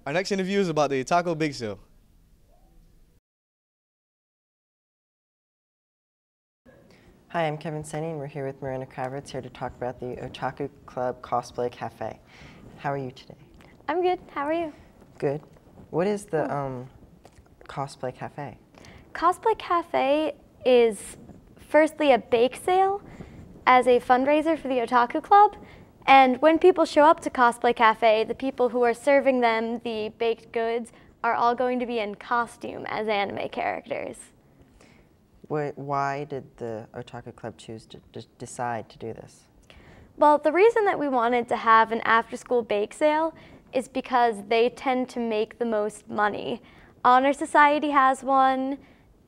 Our next interview is about the Otaku Bakesale. Hi, I'm Kevin Senni, and we're here with Miranda Kravitz here to talk about the Otaku Club Cosplay Cafe. How are you today? I'm good. How are you? Good. What is the Cosplay Cafe? Cosplay Cafe is firstly a bake sale as a fundraiser for the Otaku Club. And when people show up to Cosplay Cafe, the people who are serving them the baked goods are all going to be in costume as anime characters. Why did the Otaku Club choose to decide to do this? Well, the reason that we wanted to have an after-school bake sale is because they tend to make the most money. Honor Society has one,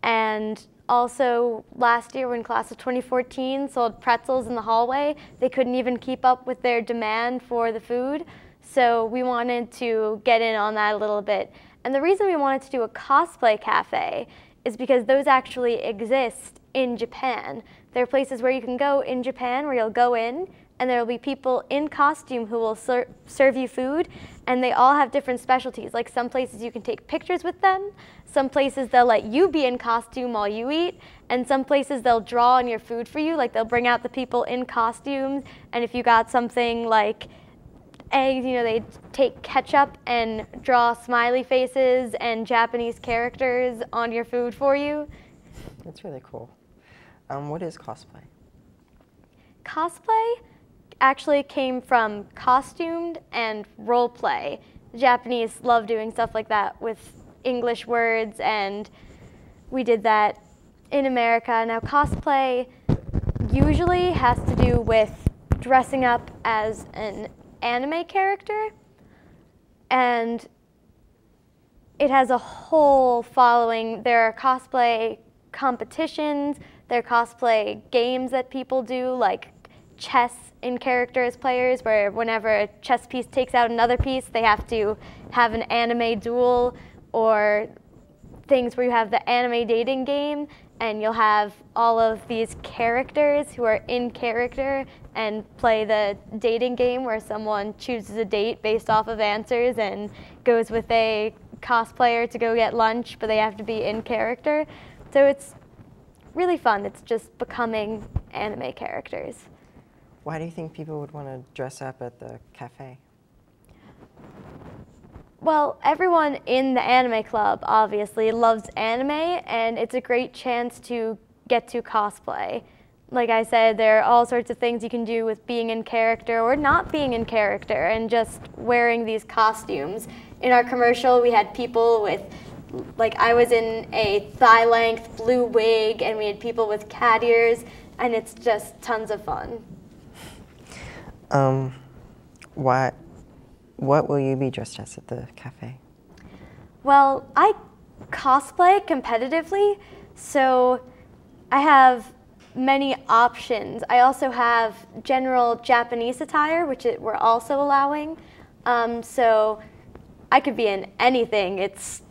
and also last year when class of 2014 sold pretzels in the hallway, they couldn't even keep up with their demand for the food. So we wanted to get in on that a little bit. And the reason we wanted to do a cosplay cafe is because those actually exist in Japan. There are places where you can go in Japan where you'll go in and there will be people in costume who will serve you food, and they all have different specialties. Like some places you can take pictures with them, some places they'll let you be in costume while you eat, and some places they'll draw on your food for you, like they'll bring out the people in costumes, and if you got something like eggs, you know, they take ketchup and draw smiley faces and Japanese characters on your food for you. That's really cool. What is cosplay? Cosplay actually came from costumed and role play. The Japanese love doing stuff like that with English words, and we did that in America. Now cosplay usually has to do with dressing up as an anime character, and it has a whole following. There are cosplay competitions, there are cosplay games that people do, like chess in character as players, where whenever a chess piece takes out another piece, they have to have an anime duel, or things where you have the anime dating game, and you'll have all of these characters who are in character and play the dating game where someone chooses a date based off of answers and goes with a cosplayer to go get lunch, but they have to be in character. So it's really fun. It's just becoming anime characters. Why do you think people would want to dress up at the cafe? Well, everyone in the anime club obviously loves anime, and it's a great chance to get to cosplay. Like I said, there are all sorts of things you can do with being in character or not being in character and just wearing these costumes. In our commercial, we had people with, like I was in a thigh-length blue wig, and we had people with cat ears, and it's just tons of fun. What will you be dressed as at the cafe? Well, I cosplay competitively, so I have many options. I also have general Japanese attire, which we're also allowing. So I could be in anything. It's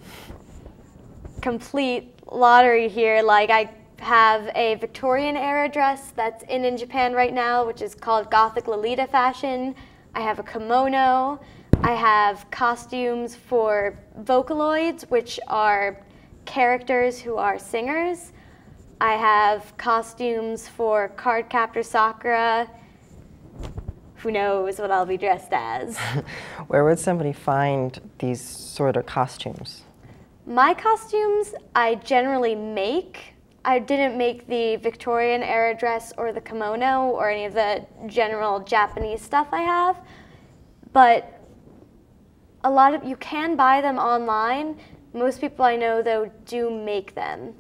complete lottery here. Like I have a Victorian era dress that's in Japan right now, which is called Gothic Lolita fashion. I have a kimono. I have costumes for Vocaloids, which are characters who are singers. I have costumes for Cardcaptor Sakura. Who knows what I'll be dressed as? Where would somebody find these sort of costumes? My costumes I generally make. I didn't make the Victorian era dress or the kimono or any of the general Japanese stuff I have, but you can buy them online. Most people I know, though, do make them.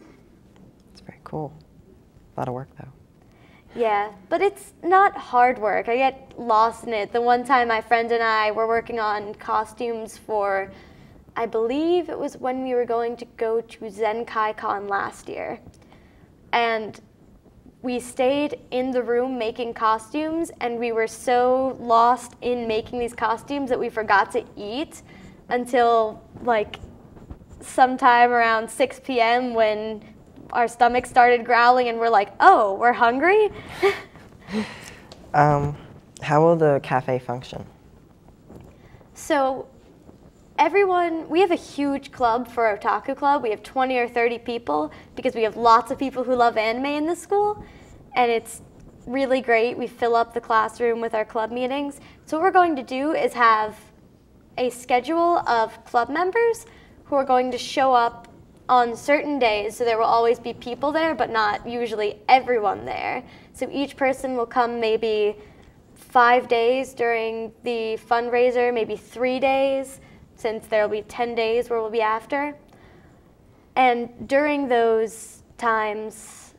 It's very cool. A lot of work, though. Yeah, but it's not hard work. I get lost in it. The one time my friend and I were working on costumes for, I believe it was when we were going to go to Zenkai-Con last year. And we stayed in the room making costumes, and we were so lost in making these costumes that we forgot to eat until like sometime around 6 p.m. when our stomachs started growling and we're like, oh, we're hungry? How will the cafe function? So we have a huge club for Otaku Club. We have 20 or 30 people because we have lots of people who love anime in this school, and it's really great. We fill up the classroom with our club meetings. So what we're going to do is have a schedule of club members who are going to show up on certain days. So there will always be people there, but not usually everyone there. So each person will come maybe 5 days during the fundraiser, maybe 3 days, since there will be 10 days where we'll be after. And during those times,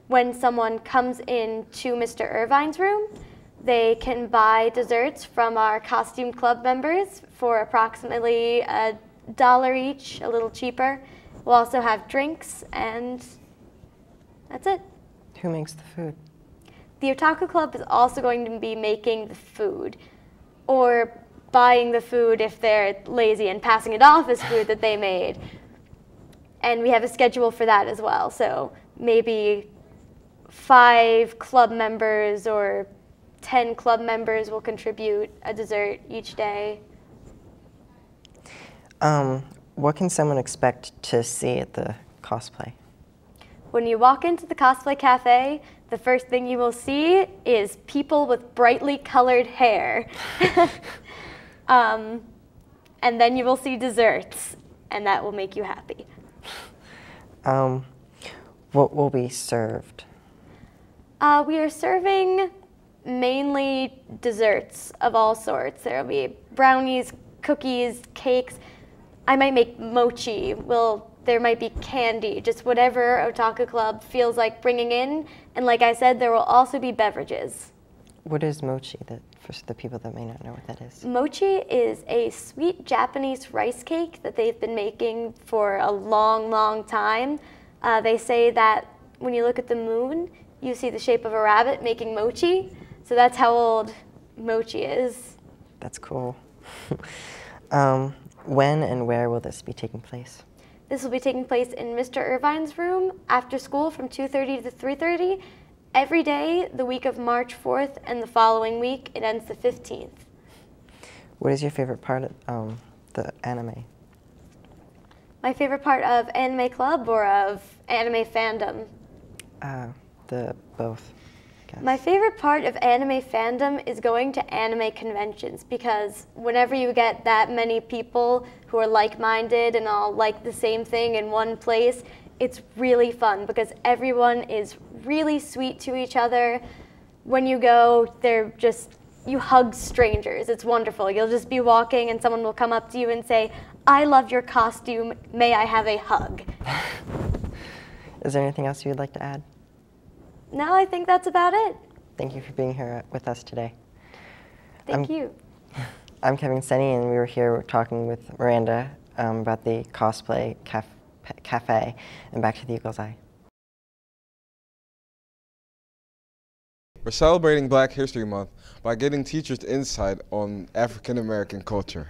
when someone comes into Mr. Irvine's room, they can buy desserts from our costume club members for approximately $1 each, a little cheaper. We'll also have drinks, and that's it. Who makes the food? The Otaku Club is also going to be making the food, or buying the food if they're lazy and passing it off as food that they made. And we have a schedule for that as well. So maybe 5 club members or 10 club members will contribute a dessert each day. What can someone expect to see at the cosplay? When you walk into the Cosplay Cafe, the first thing you will see is people with brightly colored hair. And then you will see desserts, and that will make you happy. What will be served? We are serving mainly desserts of all sorts. There will be brownies, cookies, cakes. I might make mochi. There might be candy, just whatever Otaku Club feels like bringing in. And like I said, there will also be beverages. What is mochi, for the people that may not know what that is? Mochi is a sweet Japanese rice cake that they've been making for a long, long time. They say that when you look at the moon, you see the shape of a rabbit making mochi. So that's how old mochi is. That's cool. When and where will this be taking place? This will be taking place in Mr. Irvine's room after school from 2:30 to 3:30. Every day, the week of March 4th, and the following week, it ends the 15th. What is your favorite part of the anime? My favorite part of Anime Club or of anime fandom? Both. I guess. My favorite part of anime fandom is going to anime conventions, because whenever you get that many people who are like-minded and all like the same thing in one place, it's really fun because everyone is really sweet to each other. When you go, you hug strangers. It's wonderful. You'll just be walking and someone will come up to you and say, "I love your costume. May I have a hug?" Is there anything else you would like to add? No, I think that's about it. Thank you for being here with us today. Thank you. I'm Kevin Senny, and we were here talking with Miranda about the Cosplay Cafe and Back to the Eagle's Eye. We're celebrating Black History Month by getting teachers insight on African American culture.